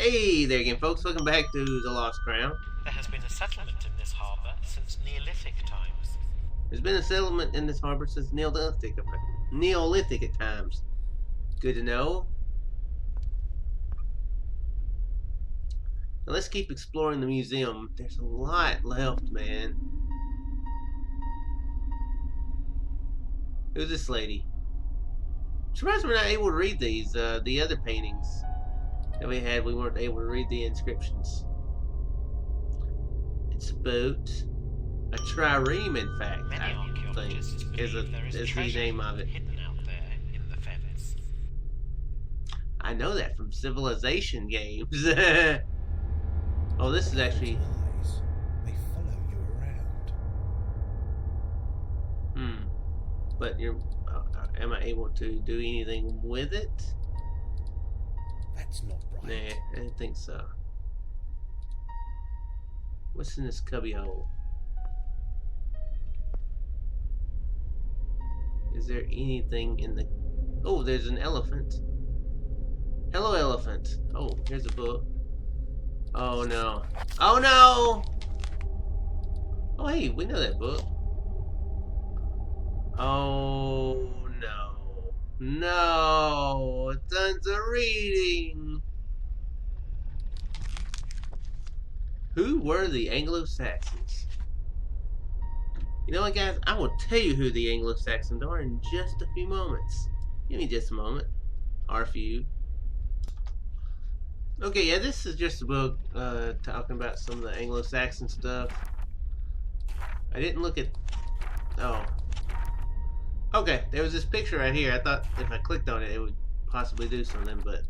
Hey there again, folks. Welcome back to The Lost Crown. There has been a settlement in this harbour since Neolithic times. There's been a settlement in this harbor since Neolithic times. Good to know. Now let's keep exploring the museum. There's a lot left, man. Who's this lady? I'm surprised we're not able to read these. The other paintings that we had, we weren't able to read the inscriptions. It's a boat. A trireme, in fact. Many archaeologists believe there is treasure the name of it. hidden out there in the feathers. I know that from Civilization games. Oh, this is actually. Eyes. They follow you around. But you're. Am I able to do anything with it? That's not right. Nah, I didn't think so. What's in this cubby hole? Is there anything in the... Oh, there's an elephant. Hello, elephant. Oh, here's a book. Oh, no. Oh, no! Oh, hey, we know that book. Oh, no. No! Tons of reading! Who were the Anglo-Saxons? You know what, guys? I will tell you who the Anglo-Saxons are in just a few moments. Give me just a moment. Or a few. Okay, yeah, this is just a book talking about some of the Anglo-Saxon stuff. I didn't look at... Oh. Okay, there was this picture right here. I thought if I clicked on it, it would possibly do something, but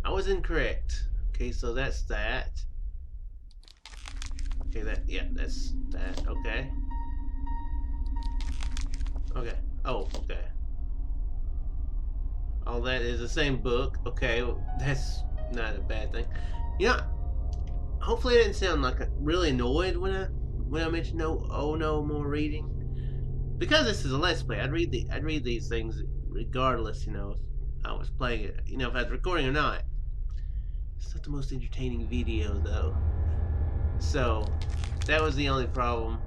I was incorrect. Okay, so that's that. Okay, that's that. Okay. Okay. Oh, okay. All that is the same book. Okay, well, that's not a bad thing. You know, hopefully I didn't sound like really annoyed when I mentioned no more reading. Because this is a Let's Play, I'd read these things regardless, you know, if I was playing it, you know, if I was recording or not. It's not the most entertaining video though. So that was the only problem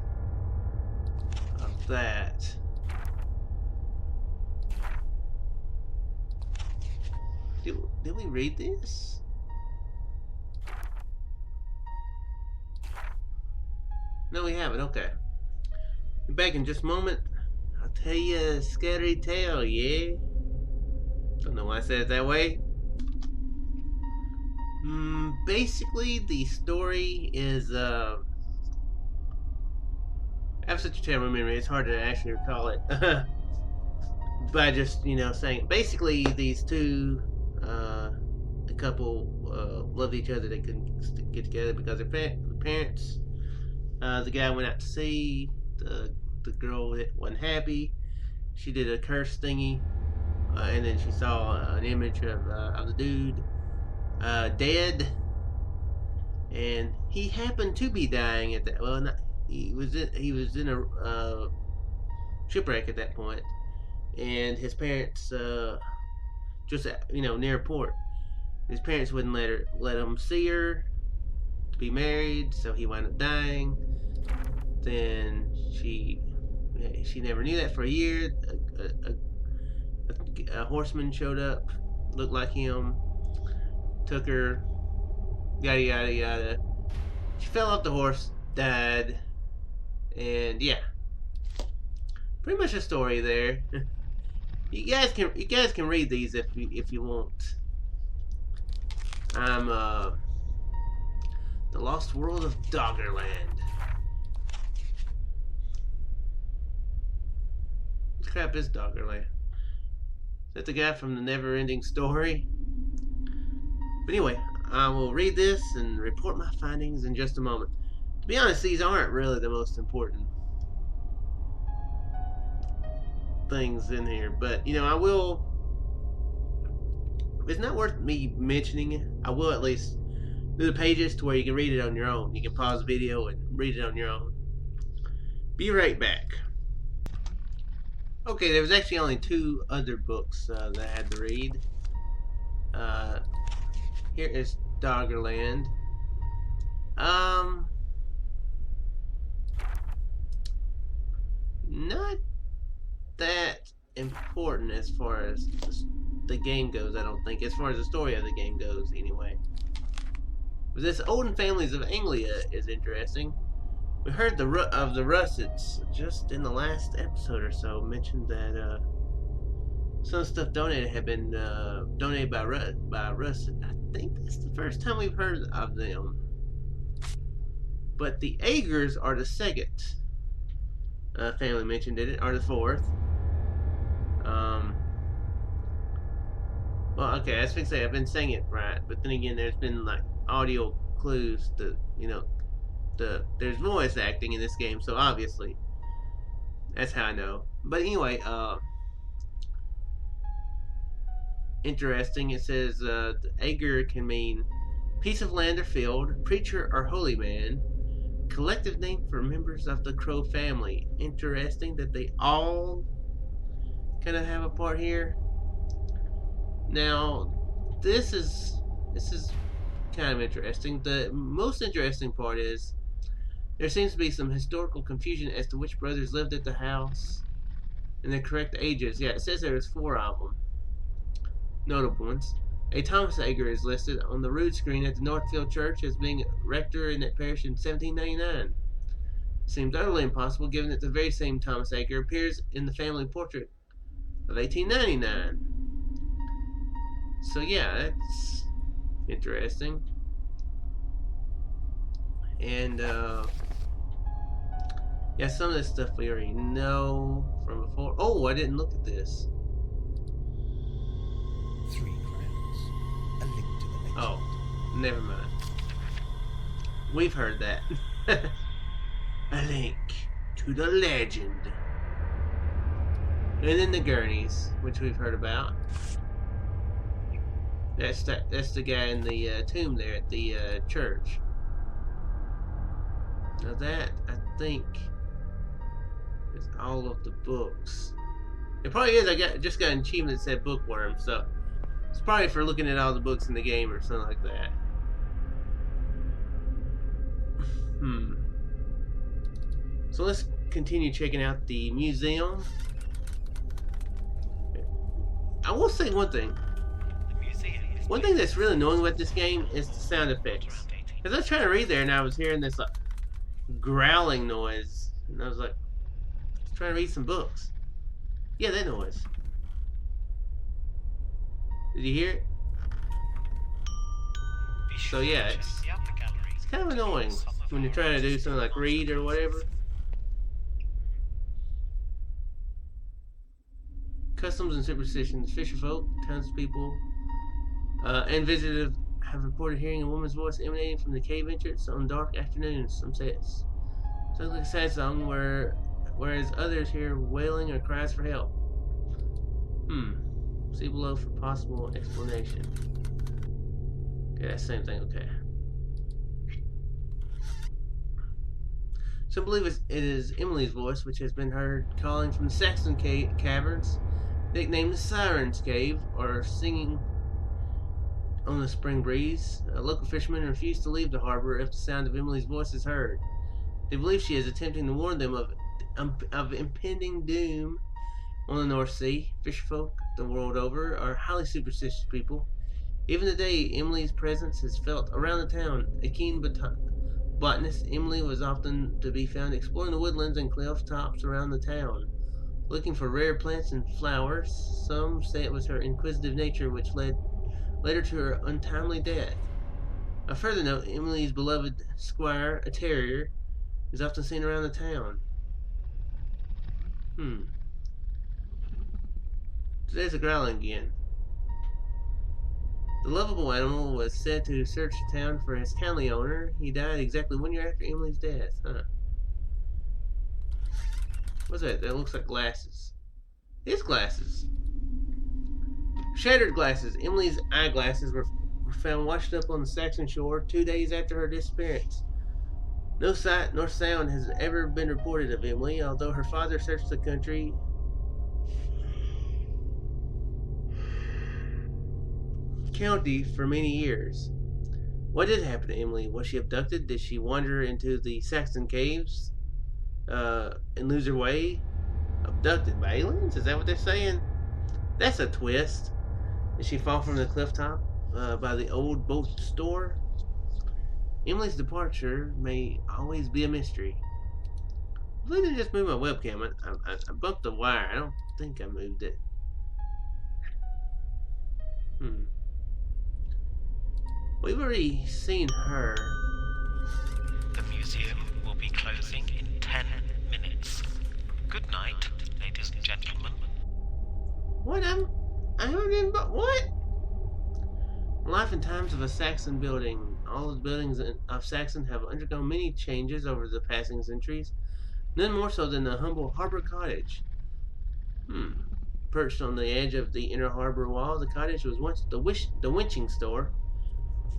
of that. Did we read this? No, we haven't. Okay. Be back in just a moment. I'll tell you a scary tale, yeah? Don't know why I said it that way. Basically, the story is, I have such a terrible memory, it's hard to actually recall it. By just, you know, saying, basically, these two, the couple, loved each other. They couldn't get together because their parents, the guy went out to sea, the girl wasn't happy. She did a curse thingy, and then she saw an image of the dude dead, and he happened to be dying at that. Well, not, he was in a shipwreck at that point, and his parents just near port. His parents wouldn't let him see her to be married, so he wound up dying. Then she never knew that for a year. A horseman showed up, looked like him, took her, yada yada yada. She fell off the horse, died, and yeah, pretty much a story there. You guys can read these if you want. I'm The Lost World of Doggerland. What the crap is Doggerland? Is that the guy from the Never-Ending Story? But anyway, I will read this and report my findings in just a moment. To be honest, these aren't really the most important things in here, but you know, I will. If it's not worth me mentioning it, I will at least do the pages to where you can read it on your own. You can pause the video and read it on your own. Be right back. Okay, there was actually only two other books that I had to read. Here is Doggerland. Not that important as far as the game goes, I don't think. As far as the story of the game goes, anyway. But this Olden Families of Anglia is interesting. We heard of the Russets just in the last episode or so. Mentioned that some stuff donated had been donated by Russet. I think that's the first time we've heard of them. But the Agers are the second family mentioned in it, or the fourth. Well, okay, I was going to say I've been saying it right, but then again, there's been like audio clues that there's voice acting in this game, so obviously that's how I know. But anyway, interesting. It says the Ager can mean piece of land or field, preacher or holy man, collective name for members of the Crow family. Interesting that they all kind of have a part here. Now, this is kind of interesting. The most interesting part is there seems to be some historical confusion as to which brothers lived at the house and their correct ages. Yeah, it says there was 4 of them. Notable ones. A Thomas Ager is listed on the rood screen at the Northfield Church as being rector in that parish in 1799. It seems utterly impossible given that the very same Thomas Ager appears in the family portrait of 1899. So yeah, that's interesting. And yeah, some of this stuff we already know from before. Oh, I didn't look at this. 3 crowns. A link to the legend. Oh, never mind. We've heard that. A link to the legend. And then the gurneys, which we've heard about. That's the guy in the tomb there at the church. Now that, I think, is all of the books. It probably is. I just got an achievement that said bookworm, so it's probably for looking at all the books in the game or something like that. So let's continue checking out the museum. I will say one thing. One thing that's really annoying about this game is the sound effects. Because I was trying to read there and I was hearing this like growling noise. And I was like, I was trying to read some books. Yeah, that noise. Did you hear it? So yeah, it's kind of annoying when you're trying to do something like read or whatever. Customs and superstitions. Fisherfolk, townspeople, and visitors have reported hearing a woman's voice emanating from the cave entrance on dark afternoons. Some say it sounds like a sad song, whereas others hear wailing or cries for help. See below for possible explanation. Okay, that's the same thing. Okay. Some believe it is Emily's voice, which has been heard calling from the Saxon caverns, nicknamed the Siren's Cave, or singing on the spring breeze. Local fishermen refuse to leave the harbor if the sound of Emily's voice is heard. They believe she is attempting to warn them of impending doom on the North Sea. Fisherfolk the world over are highly superstitious people. Even today, Emily's presence is felt around the town. A keen botanist, Emily was often to be found exploring the woodlands and cliff tops around the town, looking for rare plants and flowers. Some say it was her inquisitive nature which led her to her untimely death. A further note, Emily's beloved squire, a terrier, is often seen around the town. So there's a growling again. The lovable animal was said to search the town for his kindly owner. He died exactly 1 year after Emily's death. What's that? That looks like glasses. It's glasses. Shattered glasses. Emily's eyeglasses were found washed up on the Saxon shore 2 days after her disappearance. No sight nor sound has ever been reported of Emily, although her father searched the country. county for many years. What did happen to Emily? Was she abducted? Did she wander into the Saxon caves and lose her way? Abducted by aliens? Is that what they're saying? That's a twist. Did she fall from the cliff top by the old boat store? Emily's departure may always be a mystery. I believe I just moved my webcam. I bumped the wire. I don't think I moved it. We've already seen her. The museum will be closing in 10 minutes. Good night, ladies and gentlemen. What? I heard him, but what? Life and times of a Saxon building. All the buildings of Saxon have undergone many changes over the passing centuries. None more so than the humble harbor cottage. Perched on the edge of the inner harbor wall, the cottage was once the winching store,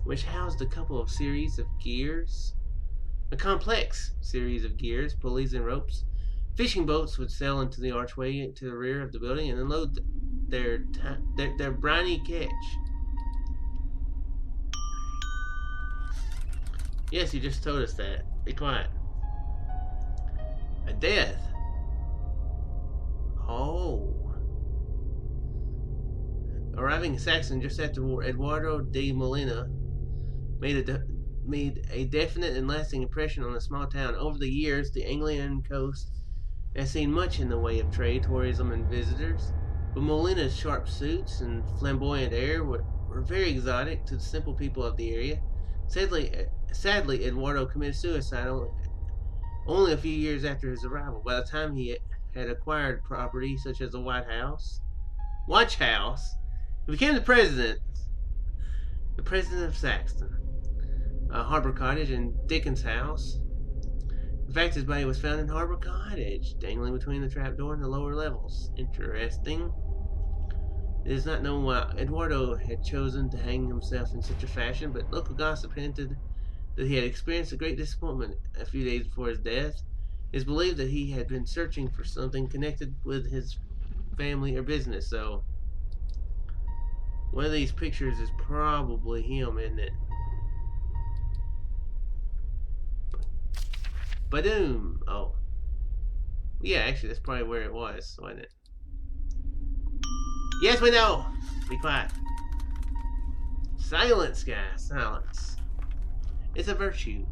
which housed a complex series of gears, pulleys and ropes. Fishing boats would sail into the archway to the rear of the building and unload their briny catch. Yes, you just told us that. Be quiet. A death. Oh. Arriving in Saxon just after war, Eduardo de Molina made a definite and lasting impression on the small town. Over the years, the Anglian coast has seen much in the way of trade, tourism, and visitors, but Molina's sharp suits and flamboyant air were very exotic to the simple people of the area. Sadly, Eduardo committed suicide only a few years after his arrival. By the time he had acquired property such as the Watch House, he became the president of Saxon, Harbor Cottage, and Dickens House. In fact, his body was found in Harbor Cottage, dangling between the trapdoor and the lower levels. Interesting. It is not known why Eduardo had chosen to hang himself in such a fashion, but local gossip hinted that he had experienced a great disappointment a few days before his death. It is believed that he had been searching for something connected with his family or business, so one of these pictures is probably him, isn't it? Badoom! Oh. Yeah, actually, that's probably where it was, wasn't it? Yes, we know! Be quiet. Silence, guys. Silence. It's a virtue.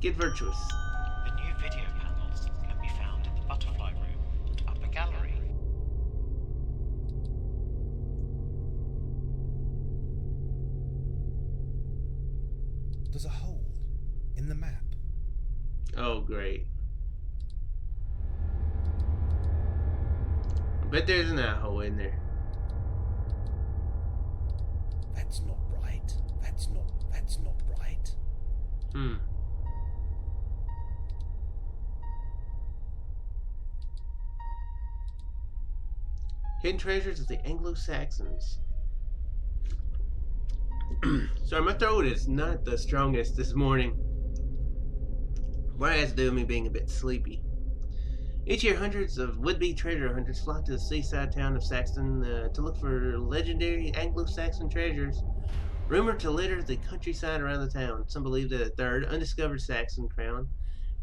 Get virtuous. The new video panels can be found in the butterfly room and upper gallery. There's a hole in the map. Oh, great. I bet there's an hole in there. That's not right. That's not right. Hidden treasures of the Anglo-Saxons. Sorry, my throat is not the strongest this morning. What has to do with me being a bit sleepy. Each year, hundreds of would-be treasure hunters flock to the seaside town of Saxon to look for legendary Anglo-Saxon treasures, rumored to litter the countryside around the town. Some believe that a third, undiscovered Saxon crown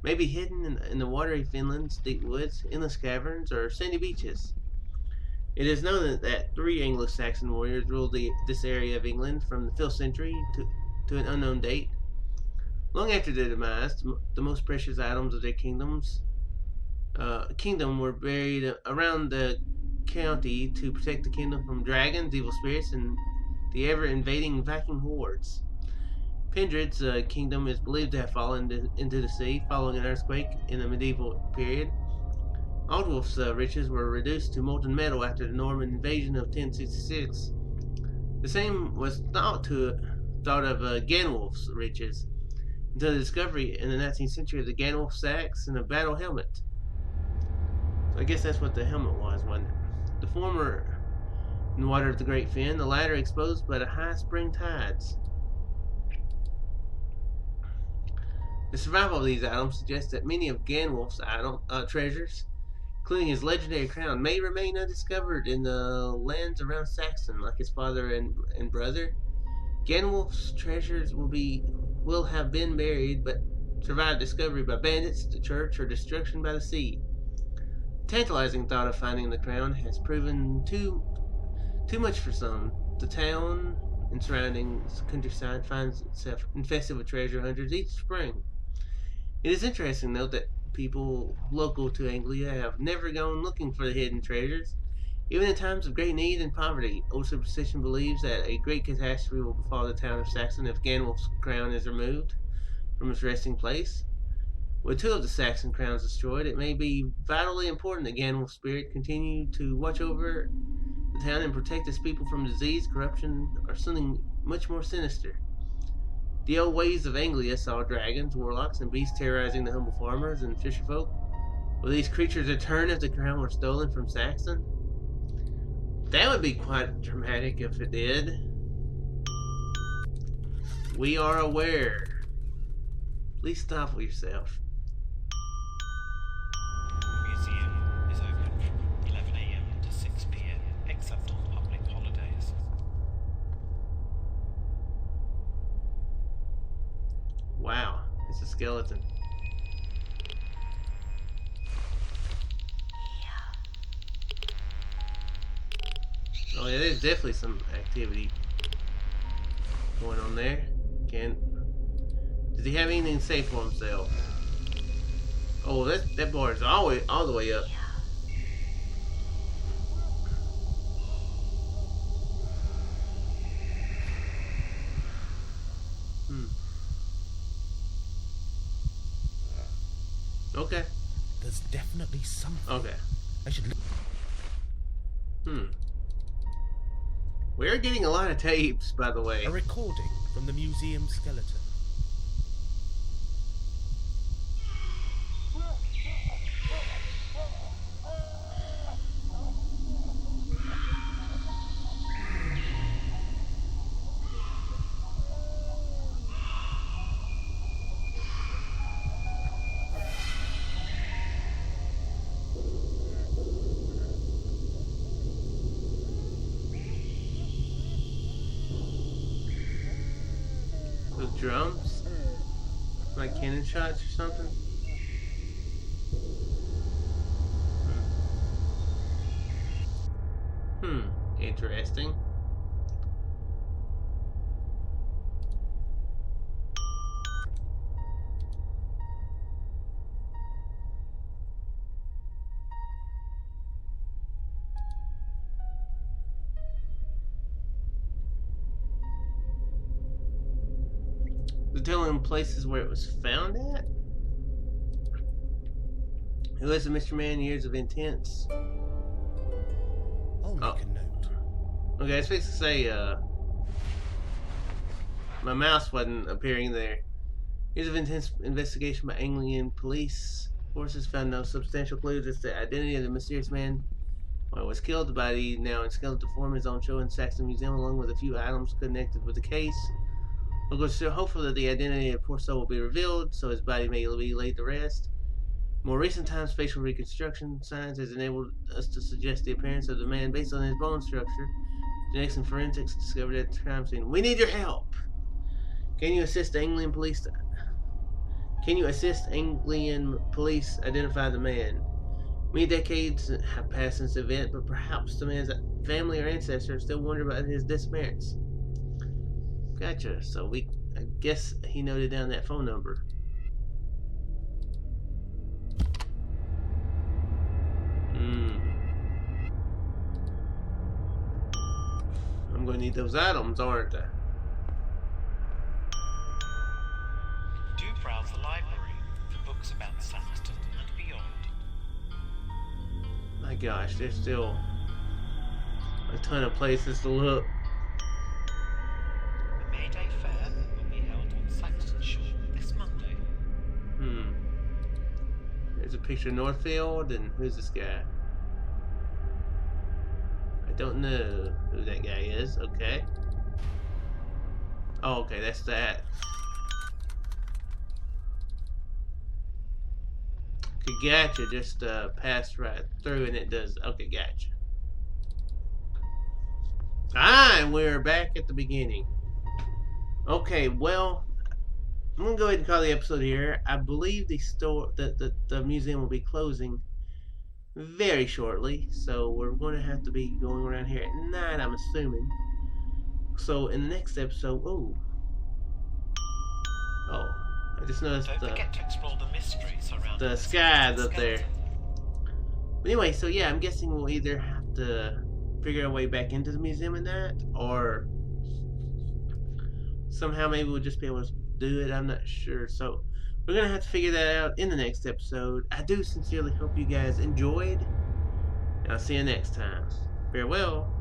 may be hidden in the watery Finlands, deep woods, endless caverns, or sandy beaches. It is known that 3 Anglo-Saxon warriors ruled this area of England from the 5th century to an unknown date. Long after their demise, the most precious items of their kingdom were buried around the county to protect the kingdom from dragons, evil spirits, and the ever-invading Viking hordes. Pendred's kingdom is believed to have fallen into the sea following an earthquake in the medieval period. Aldwulf's riches were reduced to molten metal after the Norman invasion of 1066. The same was thought of Ganwulf's riches, until the discovery in the 19th century of the Ganwulf sacks and a battle helmet. So I guess that's what the helmet was, wasn't it? The former in the water of the Great Fen, the latter exposed by the high spring tides. The survival of these items suggests that many of Ganwulf's treasures including his legendary crown, may remain undiscovered in the lands around Saxon, like his father and brother. Ganwolf's treasures will have been buried, but survived discovery by bandits, the church, or destruction by the sea. Tantalizing thought of finding the crown has proven too much for some. The town and surrounding countryside finds itself infested with treasure hunters each spring. It is interesting to note that people local to Anglia have never gone looking for the hidden treasures. Even in times of great need and poverty, old superstition believes that a great catastrophe will befall the town of Saxon if Ganwolf's crown is removed from its resting place. With two of the Saxon crowns destroyed, it may be vitally important that Ganwolf's spirit continue to watch over the town and protect its people from disease, corruption, or something much more sinister. The old ways of Anglia saw dragons, warlocks, and beasts terrorizing the humble farmers and fisherfolk. Will these creatures return if the crown were stolen from Saxon? That would be quite dramatic if it did. We are aware. Please stop with yourself. Museum is open from 11 a.m. to 6 p.m. except on public holidays. Wow, it's a skeleton. Oh yeah, there's definitely some activity going on there. Does he have anything to say for himself? Oh, that bar is all the way up. Okay. There's definitely something. Okay. I should. We're getting a lot of tapes, by the way. A recording from the museum skeleton. Drums? Like cannon shots or something? Interesting. Telling places where it was found at? Who has a Mr. Man years of intense? I'll make a note. Okay, I was supposed to say, my mouse wasn't appearing there. Years of intense investigation by Anglian police forces found no substantial clues as to the identity of the mysterious man when it was killed. The body, now in skeletal form, is on show in Saxon Museum along with a few items connected with the case. We're still hopeful that the identity of the poor soul will be revealed, so his body may be laid to rest. More recent times, facial reconstruction science has enabled us to suggest the appearance of the man based on his bone structure. Genetics and forensics discovered at the crime scene. We need your help. Can you assist Anglian police identify the man? Many decades have passed since the event, but perhaps the man's family or ancestors still wonder about his disappearance. Gotcha. So I guess he noted down that phone number. I'm going to need those items, aren't I? Do browse the library for books about Saxton and beyond. My gosh, there's still a ton of places to look. May Day Fair will be held on Saxton Shore this Monday. There's a picture of Northfield, and who's this guy? I don't know who that guy is. Okay. Oh, okay, that's that. Okay, gotcha. Just pass right through and it does. Okay, gotcha. Ah, and we're back at the beginning. Okay, well, I'm gonna go ahead and call the episode here. I believe the museum will be closing very shortly, so we're going to have to be going around here at night, I'm assuming. So in the next episode, I just noticed Don't forget to explore the mysteries surrounding the the skies up there. skeleton. But anyway, so yeah, I'm guessing we'll either have to figure our way back into the museum at night, or somehow maybe we'll just be able to do it. I'm not sure. So we're gonna have to figure that out in the next episode. I do sincerely hope you guys enjoyed, and I'll see you next time. Farewell.